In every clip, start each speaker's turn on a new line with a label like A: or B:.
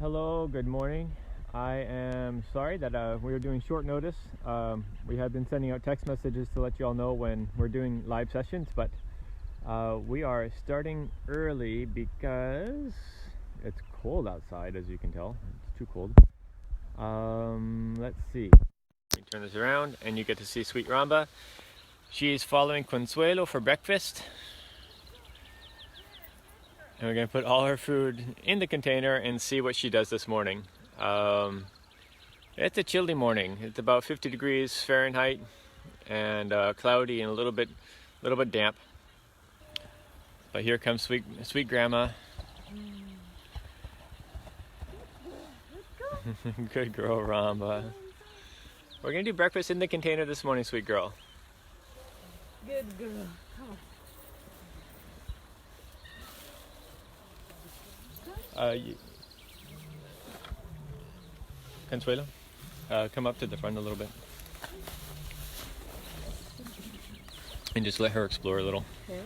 A: Hello, good morning. I am sorry that we are doing short notice. We have been sending out text messages to let you all know when we're doing live sessions, but we are starting early because it's cold outside, as you can tell. It's too cold. Let's see. Let me turn this around and you get to see sweet Ramba. She is following Consuelo for breakfast. And we're going to put all her food in the container and see what she does this morning. It's a chilly morning. It's about 50 degrees Fahrenheit and cloudy and a little bit damp. But here comes sweet grandma. Good girl, Ramba. We're going to do breakfast in the container this morning, sweet girl.
B: Good girl. Come
A: Consuelo, come up to the front a little bit. And just let her explore a little.
B: Okay.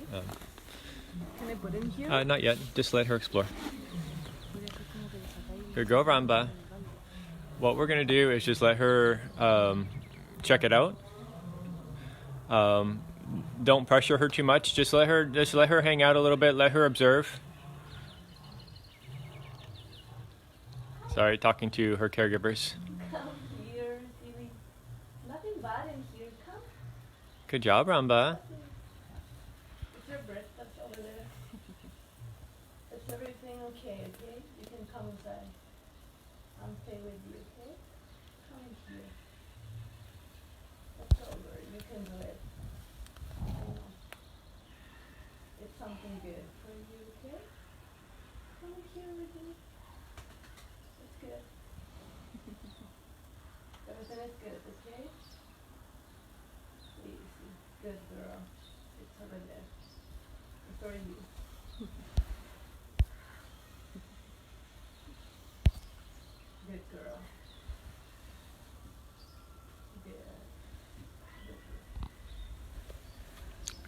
B: Can I put in here?
A: Not yet. Just let her explore. Good girl, Ramba. What we're going to do is just let her check it out. Don't pressure her too much. Just let her hang out a little bit. Let her observe. Sorry, talking to her caregivers.
B: Come here, Silly. Nothing bad in here. Come.
A: Good job, Ramba.
B: Is your breath that's over there? Is everything okay? You can come inside. I'm stay with you, okay? Come in here. It's over. You can do it. I know. It's something good for you, okay? Come in here with me. It's good. Everything is good, okay? Easy. Good girl. It's over there. It's for you. Good girl.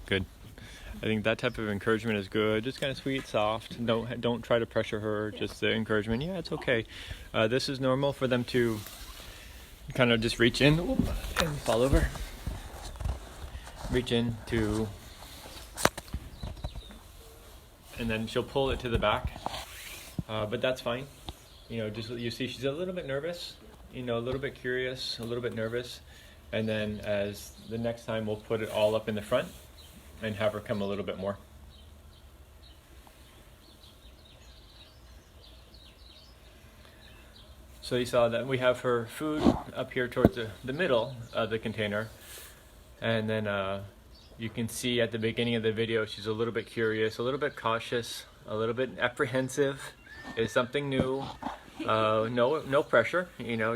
A: Good. I think that type of encouragement is good. Just kind of sweet, soft. Don't try to pressure her. Just the encouragement. Yeah, it's okay. This is normal for them to kind of just reach in and fall over. Reach in to, and then she'll pull it to the back. But that's fine. Just you see, she's a little bit nervous. A little bit curious, a little bit nervous, and then as the next time we'll put it all up in the front and have her come a little bit more. So you saw that we have her food up here towards the middle of the container, and then you can see at the beginning of the video she's a little bit curious, a little bit cautious, a little bit apprehensive. It's something new. No pressure,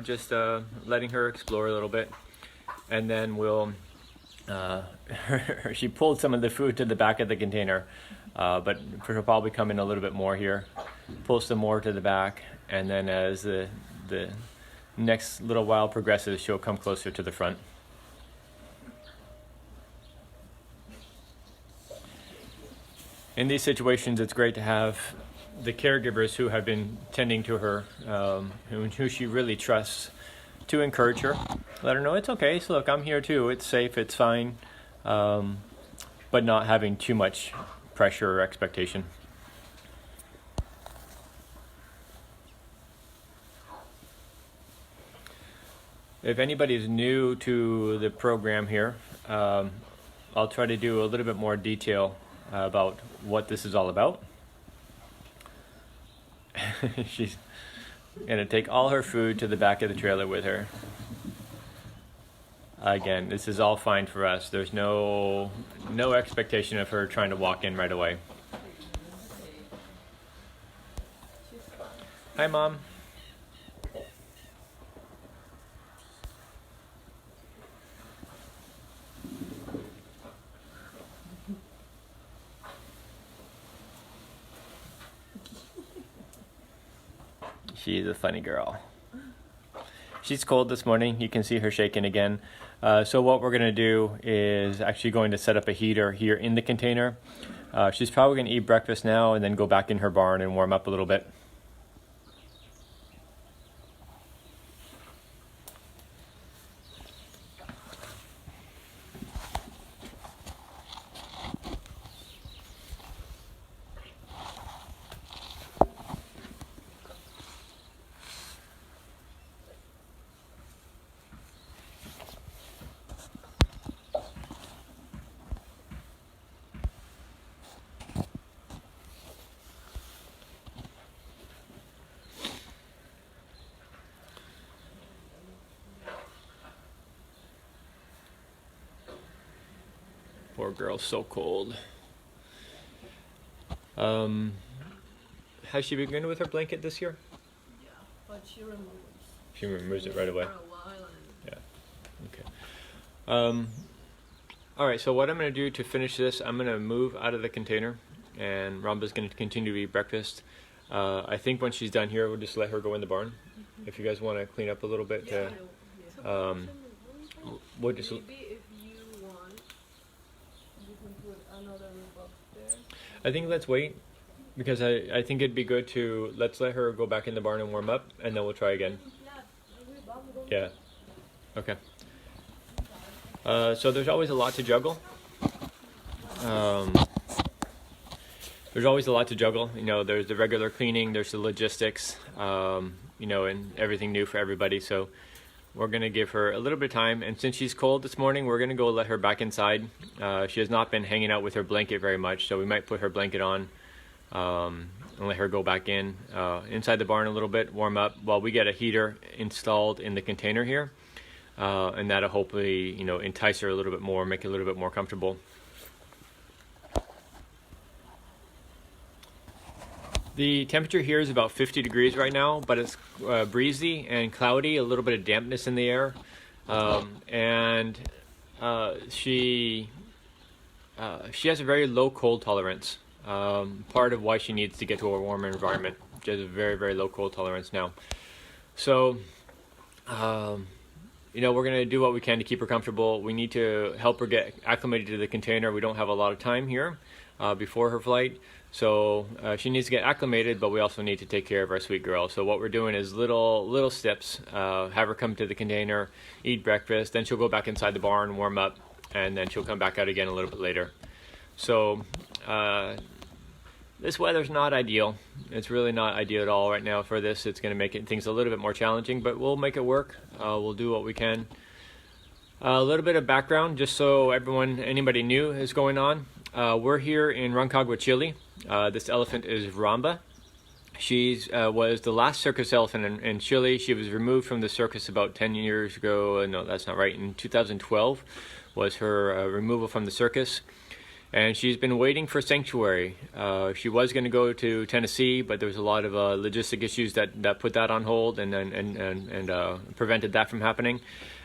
A: just letting her explore a little bit, and then we'll she pulled some of the food to the back of the container, but she'll probably come in a little bit more here, pull some more to the back, and then as the next little while progresses, she'll come closer to the front. In these situations, it's great to have the caregivers who have been tending to her, who she really trusts, to encourage her, let her know it's okay. So look, I'm here too. It's safe. It's fine, but not having too much pressure or expectation. If anybody's new to the program here, I'll try to do a little bit more detail about what this is all about. She's gonna take all her food to the back of the trailer with her. Again, this is all fine for us. There's no expectation of her trying to walk in right away. Hi, Mom. She's a funny girl. She's cold this morning. You can see her shaking again. So what we're going to do is actually going to set up a heater here in the container. She's probably going to eat breakfast now and then go back in her barn and warm up a little bit. Poor girl, so cold. Has she begun with her blanket this year?
B: Yeah, but she removes.
A: She removes it right away.
B: For a while and
A: Yeah. Okay. All right. So what I'm going to do to finish this, I'm going to move out of the container, and Ramba's going to continue to eat breakfast. I think when she's done here, we'll just let her go in the barn. If you guys want to clean up a little bit, we'll just.
B: maybe if you want, you can put another box there.
A: I think let's wait, because I think it'd be good to let's let her go back in the barn and warm up, and then we'll try again. Yeah. Okay. So there's always a lot to juggle. There's always a lot to juggle. You know, there's the regular cleaning, there's the logistics, you know, and everything new for everybody. So we're going to give her a little bit of time. And since she's cold this morning, we're going to go let her back inside. She has not been hanging out with her blanket very much, so we might put her blanket on and let her go back in inside the barn a little bit, warm up, while we get a heater installed in the container here. And that'll hopefully, you know, entice her a little bit more, make it a little bit more comfortable. The temperature here is about 50 degrees right now, but it's breezy and cloudy, a little bit of dampness in the air. She has a very low cold tolerance. Part of why she needs to get to a warmer environment. She has a very, very low cold tolerance now. So, you know, we're going to do what we can to keep her comfortable. We need to help her get acclimated to the container. We don't have a lot of time here before her flight. So she needs to get acclimated, but we also need to take care of our sweet girl. So what we're doing is little steps. Have her come to the container, eat breakfast, then she'll go back inside the barn, warm up, and then she'll come back out again a little bit later. So this weather's not ideal. It's really not ideal at all right now for this. It's going to make things a little bit more challenging, but we'll make it work. We'll do what we can. A little bit of background, just so anybody new is going on. We're here in Rancagua, Chile. This elephant is Ramba. She was the last circus elephant in Chile. She was removed from the circus about 10 years ago. No, that's not right. In 2012 was her removal from the circus. And she's been waiting for sanctuary. She was going to go to Tennessee, but there was a lot of logistic issues that put that on hold and prevented that from happening.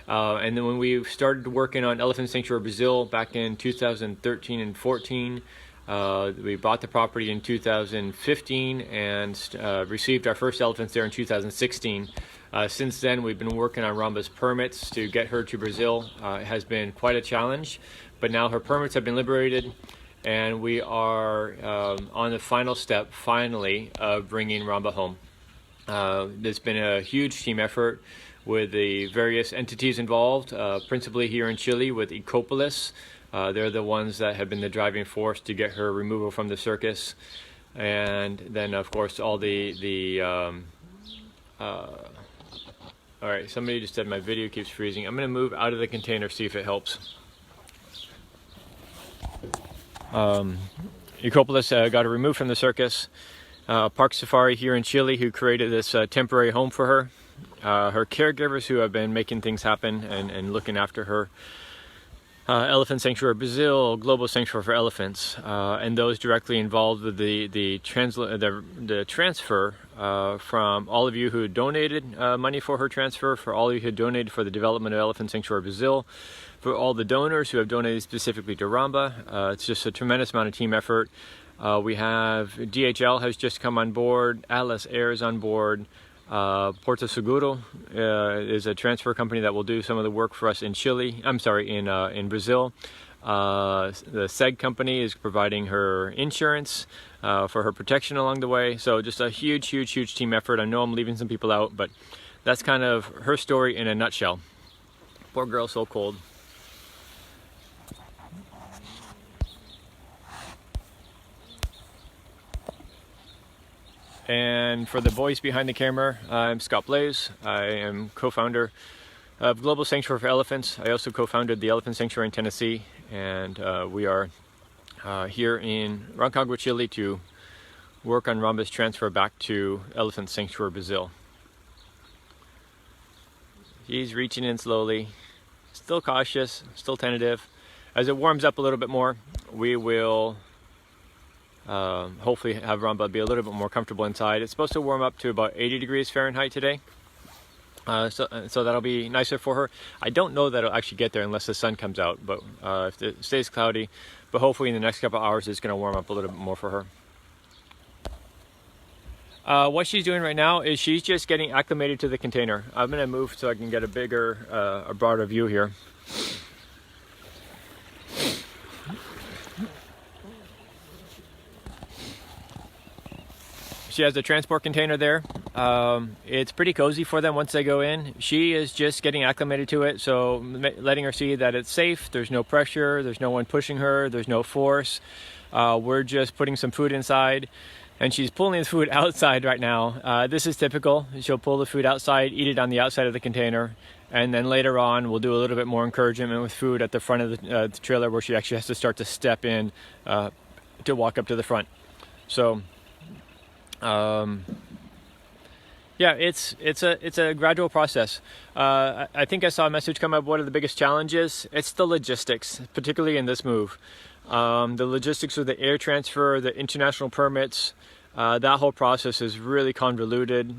A: And then when we started working on Elephant Sanctuary Brazil back in 2013 and 14, we bought the property in 2015 and received our first elephants there in 2016. Since then, we've been working on Ramba's permits to get her to Brazil. It has been quite a challenge, but now her permits have been liberated, and we are on the final step, finally, of bringing Ramba home. There's been a huge team effort with the various entities involved, principally here in Chile with Ecopolis. They're the ones that have been the driving force to get her removal from the circus. And then, of course, all all right, somebody just said my video keeps freezing. I'm going to move out of the container, see if it helps. Ecopolis got her removed from the circus. Park Safari here in Chile, who created this temporary home for her. Her caregivers who have been making things happen and looking after her. Elephant Sanctuary Brazil, Global Sanctuary for Elephants, and those directly involved with the transfer from all of you who donated money for her transfer, for all of you who donated for the development of Elephant Sanctuary Brazil, for all the donors who have donated specifically to Ramba. It's just a tremendous amount of team effort. We have DHL has just come on board, Atlas Air is on board. Porto Seguro is a transfer company that will do some of the work for us in Chile. I'm sorry, in Brazil. The SEG company is providing her insurance for her protection along the way. So just a huge team effort. I know I'm leaving some people out, but that's kind of her story in a nutshell. Poor girl, so cold. And for the voice behind the camera, I'm Scott Blaze. I am co-founder of Global Sanctuary for Elephants. I also co-founded the Elephant Sanctuary in Tennessee, and we are here in Rancagua, Chile to work on Ramba's transfer back to Elephant Sanctuary Brazil. He's reaching in slowly, still cautious, still tentative. as it warms up a little bit more, we will hopefully have Ramba be a little bit more comfortable inside. It's supposed to warm up to about 80 degrees Fahrenheit today. So that'll be nicer for her. I don't know that it'll actually get there unless the sun comes out, but if it stays cloudy, but hopefully in the next couple hours it's going to warm up a little bit more for her. What she's doing right now is she's just getting acclimated to the container. I'm going to move so I can get a bigger, a broader view here. She has a transport container there. It's pretty cozy for them once they go in. She is just getting acclimated to it, so letting her see that it's safe, there's no pressure, there's no one pushing her, there's no force. We're just putting some food inside, and she's pulling the food outside right now. This is typical. She'll pull the food outside, eat it on the outside of the container, and then later on we'll do a little bit more encouragement with food at the front of the trailer, where she actually has to start to step in to walk up to the front. So yeah, it's a gradual process. I think I saw a message come up. What are the biggest challenges? It's the logistics, particularly in this move. The logistics of the air transfer, the international permits, that whole process is really convoluted.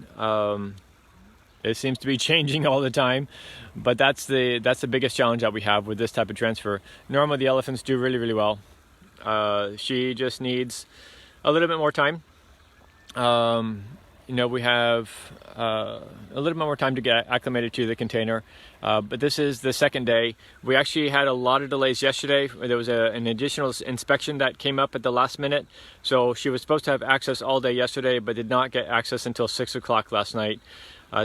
A: It seems to be changing all the time, but that's the biggest challenge that we have with this type of transfer. Normally the elephants do really, really well. She just needs a little bit more time. We have a little bit more time to get acclimated to the container, but this is the second day. We actually had a lot of delays yesterday. There was an additional inspection that came up at the last minute, so she was supposed to have access all day yesterday, but did not get access until 6 o'clock last night.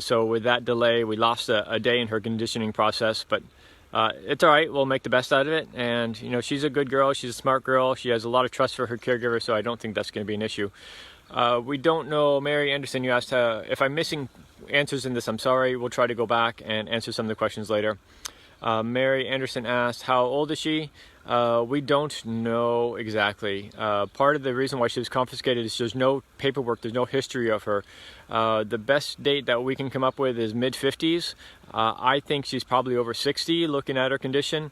A: So with that delay, we lost a day in her conditioning process, but it's all right. We'll make the best out of it. And she's a good girl. She's a smart girl. She has a lot of trust for her caregiver, so I don't think that's going to be an issue. We don't know. Mary Anderson, you asked if I'm missing answers in this, I'm sorry. We'll try to go back and answer some of the questions later. Mary Anderson asked, how old is she? We don't know exactly. Part of the reason why she was confiscated is there's no paperwork, there's no history of her. The best date that we can come up with is mid-50s. I think she's probably over 60 looking at her condition.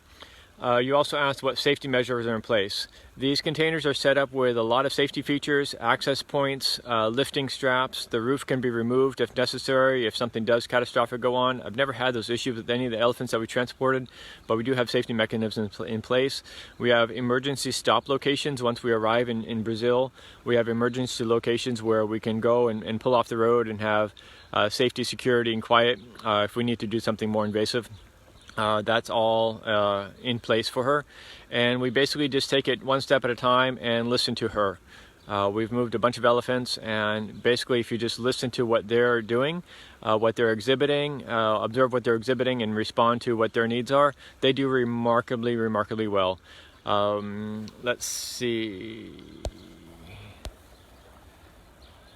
A: You also asked what safety measures are in place. These containers are set up with a lot of safety features, access points, lifting straps. The roof can be removed if necessary, if something does catastrophic go on. I've never had those issues with any of the elephants that we transported, but we do have safety mechanisms in place. We have emergency stop locations once we arrive in Brazil. We have emergency locations where we can go and pull off the road and have safety, security, and quiet if we need to do something more invasive. That's all in place for her, and we basically just take it one step at a time and listen to her. We've moved a bunch of elephants, and basically if you just listen to what they're doing, what they're exhibiting, observe what they're exhibiting and respond to what their needs are, they do remarkably well. Let's see.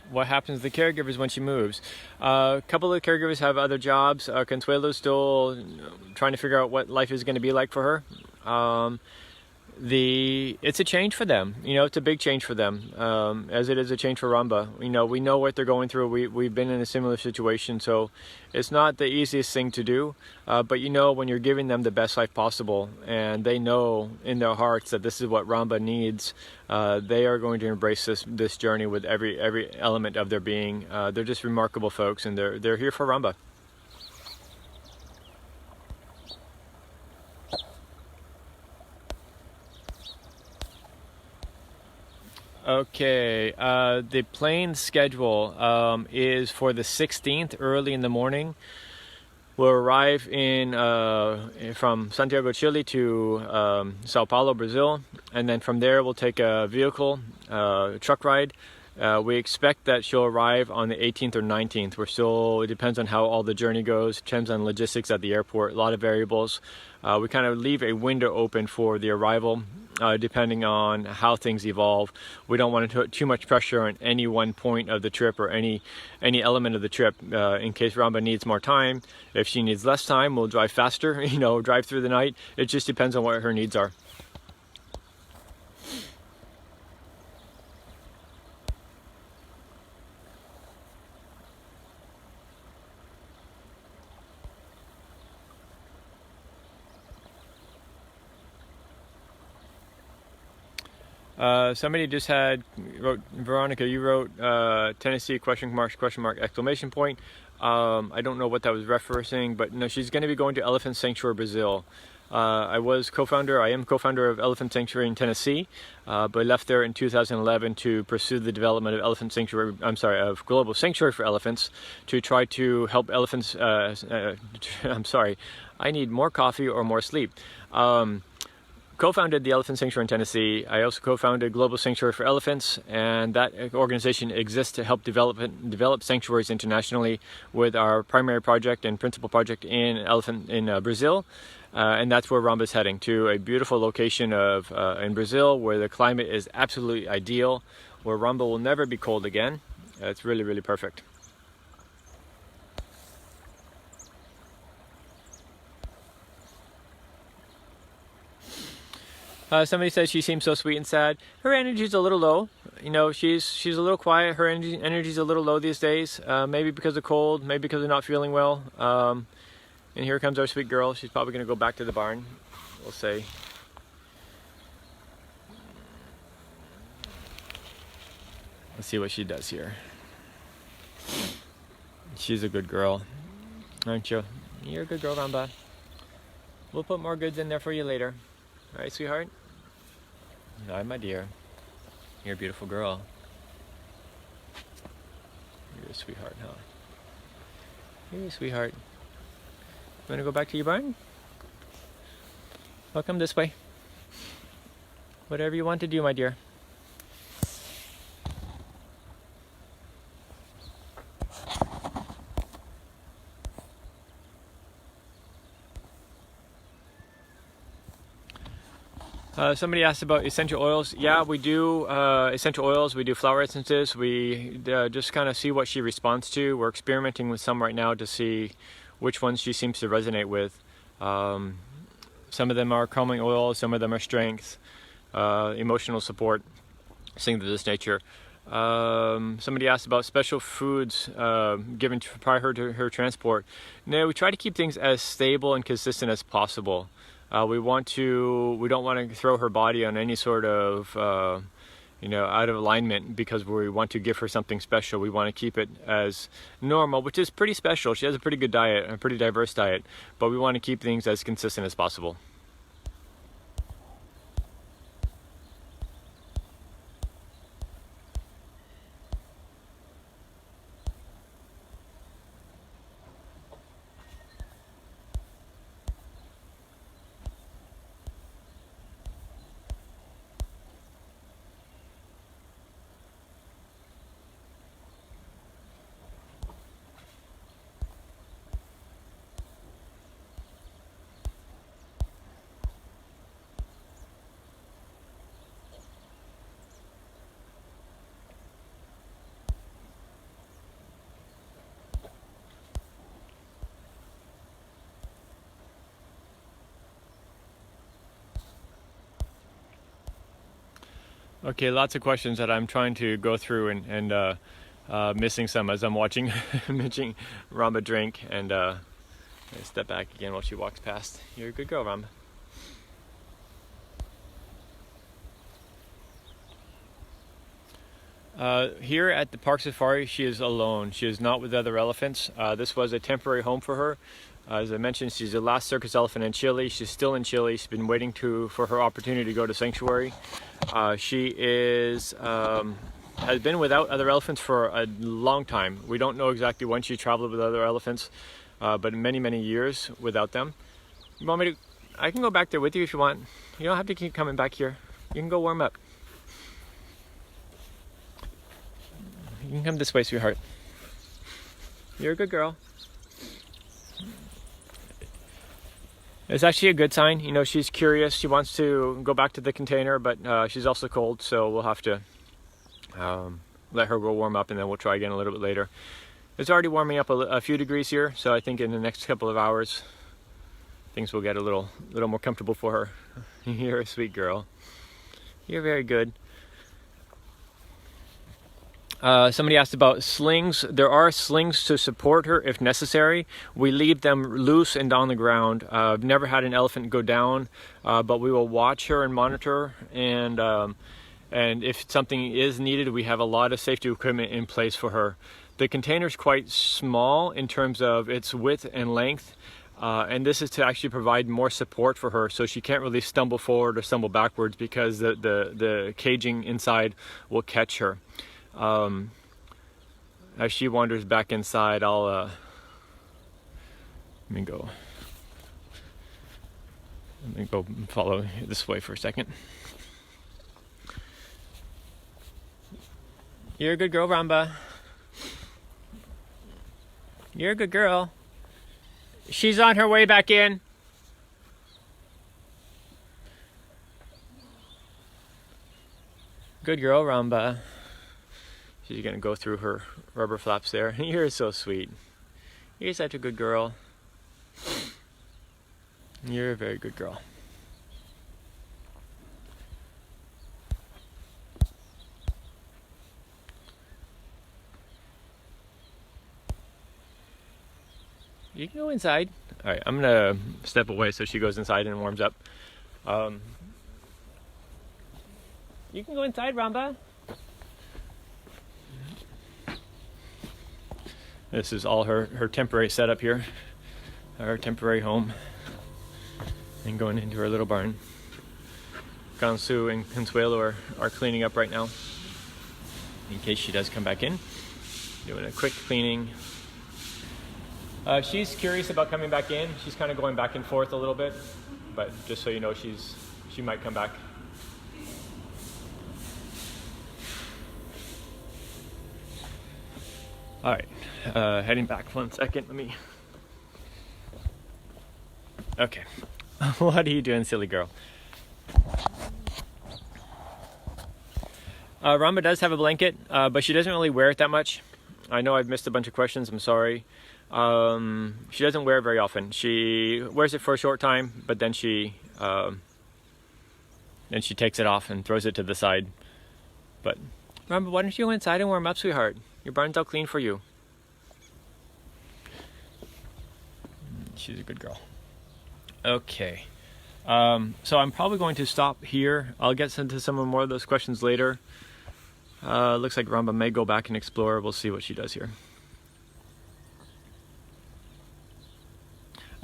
A: What happens to the caregivers when she moves? A couple of the caregivers have other jobs. Consuelo's still trying to figure out what life is going to be like for her. It's a change for them. It's a big change for them, as it is a change for Ramba. We know what they're going through. We've been in a similar situation, so it's not the easiest thing to do. But when you're giving them the best life possible, and they know in their hearts that this is what Ramba needs, they are going to embrace this journey with every element of their being. They're just remarkable folks, and they're here for Ramba. Okay, the plane schedule is for the 16th, early in the morning. We'll arrive from Santiago, Chile to Sao Paulo, Brazil, and then from there we'll take a vehicle, truck ride. We expect that she'll arrive on the 18th or 19th. It depends on how all the journey goes, depends on logistics at the airport, a lot of variables. We kind of leave a window open for the arrival, depending on how things evolve. We don't want to put too much pressure on any one point of the trip or any element of the trip in case Ramba needs more time. If she needs less time, we'll drive faster, drive through the night. It just depends on what her needs are. Somebody just wrote, Veronica, you wrote Tennessee question mark exclamation point. I don't know what that was referencing, but no, she's going to be going to Elephant Sanctuary Brazil. I am co-founder of Elephant Sanctuary in Tennessee, but I left there in 2011 to pursue the development of of Global Sanctuary for Elephants, to try to help elephants, I need more coffee or more sleep. Co-founded the Elephant Sanctuary in Tennessee. I also co-founded Global Sanctuary for Elephants, and that organization exists to help develop sanctuaries internationally, with our primary project and principal project in Brazil. And that's where Ramba is heading, to a beautiful location in Brazil where the climate is absolutely ideal, where Ramba will never be cold again. It's really, really perfect. Somebody says she seems so sweet and sad. Her energy's a little low. You know, she's a little quiet. Her energy's a little low these days. Maybe because of cold, maybe because of not feeling well. And here comes our sweet girl. She's probably going to go back to the barn, we'll say. Let's see what she does here. She's a good girl, aren't you? You're a good girl, Ramba. We'll put more goods in there for you later. All right, sweetheart? All right, my dear. You're a beautiful girl. You're a sweetheart, huh? You're a sweetheart. You want to go back to your barn? Well, come this way. Whatever you want to do, my dear. Somebody asked about essential oils. Yeah, we do essential oils. We do flower essences. We just kind of see what she responds to. We're experimenting with some right now to see which ones she seems to resonate with. Some of them are calming oils. Some of them are strength, emotional support, things of this nature. Somebody asked about special foods given prior to her transport. No, we try to keep things as stable and consistent as possible. We don't want to throw her body on any sort of, out of alignment, because we want to give her something special. We want to keep it as normal, which is pretty special. She has a pretty good diet, a pretty diverse diet, but we want to keep things as consistent as possible. Okay, lots of questions that I'm trying to go through and missing some as I'm watching Ramba drink, and I step back again while she walks past. You're a good girl, Ramba. Here at the Park Safari, she is alone. She is not with other elephants. This was a temporary home for her. As I mentioned, she's the last circus elephant in Chile. She's still in Chile. She's been waiting for her opportunity to go to sanctuary. She has been without other elephants for a long time. We don't know exactly when she traveled with other elephants, but many, many years without them. You want me to? I can go back there with you if you want. You don't have to keep coming back here. You can go warm up. You can come this way, sweetheart. You're a good girl. It's actually a good sign. You know, she's curious. She wants to go back to the container, but she's also cold, so we'll have to let her go warm up, and then we'll try again a little bit later. It's already warming up a few degrees here, so I think in the next couple of hours things will get a little more comfortable for her. You're a sweet girl. You're very good. Somebody asked about slings. There are slings to support her if necessary. We leave them loose and on the ground. I've never had an elephant go down, but we will watch her and monitor. And and if something is needed, we have a lot of safety equipment in place for her. The container is quite small in terms of its width and length, and this is to actually provide more support for her, so she can't really stumble forward or stumble backwards because the caging inside will catch her. As she wanders back inside, let me go follow this way for a second. You're a good girl, Ramba. You're a good girl. She's on her way back in. Good girl, Ramba. She's gonna go through her rubber flaps there. You're so sweet. You're such a good girl. You're a very good girl. You can go inside. All right, I'm gonna step away so she goes inside and warms up. You can go inside, Ramba. This is all her temporary setup here, her temporary home, and going into her little barn. Gansu and Consuelo are cleaning up right now, in case she does come back in. Doing a quick cleaning. She's curious about coming back in. She's kind of going back and forth a little bit, but just so you know, she might come back. All right, heading back 1 second. Let me. Okay, what are you doing, silly girl? Ramba does have a blanket, but she doesn't really wear it that much. I know I've missed a bunch of questions. I'm sorry. She doesn't wear it very often. She wears it for a short time, but then she takes it off and throws it to the side. But Ramba, why don't you go inside and warm up, sweetheart? Your barn's all clean for you. She's a good girl. Okay. So I'm probably going to stop here. I'll get into some more of those questions later. Looks like Ramba may go back and explore. We'll see what she does here.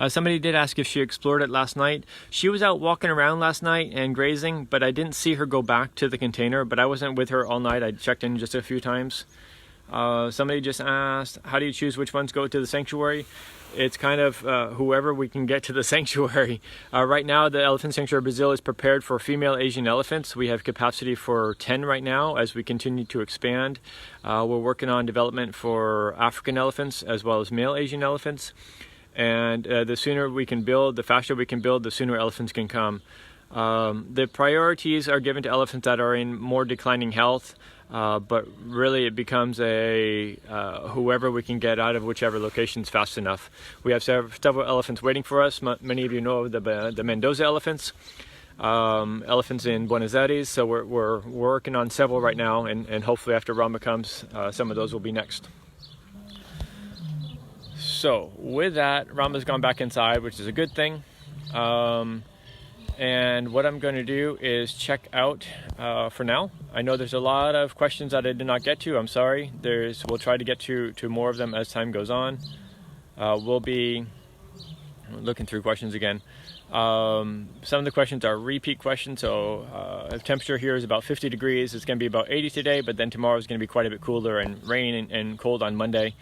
A: Somebody did ask if she explored it last night. She was out walking around last night and grazing, but I didn't see her go back to the container, but I wasn't with her all night. I checked in just a few times. Somebody just asked, how do you choose which ones go to the sanctuary? It's kind of whoever we can get to the sanctuary. Right now, the Elephant Sanctuary Brazil is prepared for female Asian elephants. We have capacity for 10 right now as we continue to expand. We're working on development for African elephants as well as male Asian elephants. And the sooner we can build, the faster we can build, the sooner elephants can come. The priorities are given to elephants that are in more declining health, but really it becomes a whoever we can get out of whichever locations fast enough. We have several elephants waiting for us. Many of you know the Mendoza elephants, elephants in Buenos Aires. So we're working on several right now, and hopefully after Ramba comes, some of those will be next. So with that, Ramba's gone back inside, which is a good thing. And what I'm going to do is check out for now. I know there's a lot of questions that I did not get to. I'm sorry. We'll try to get to more of them as time goes on. We'll be looking through questions again. Some of the questions are repeat questions. So the temperature here is about 50 degrees. It's going to be about 80 today, but then tomorrow is going to be quite a bit cooler and rain and cold on Monday.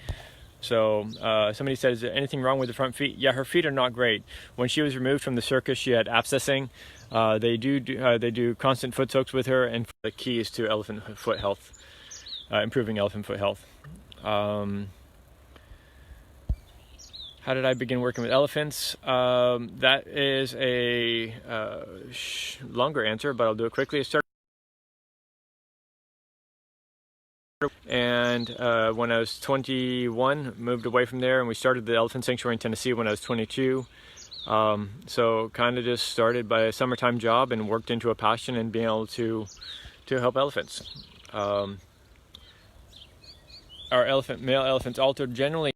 A: So somebody says, is there anything wrong with the front feet? Yeah, her feet are not great. When she was removed from the circus, she had abscessing. They do constant foot soaks with her, and the key is to elephant foot health, improving elephant foot health. How did I begin working with elephants? That is a longer answer, but I'll do it quickly. And when I was 21, moved away from there, and we started the Elephant Sanctuary in Tennessee when I was 22. So kind of just started by a summertime job and worked into a passion and being able to help elephants. Our male elephants also generally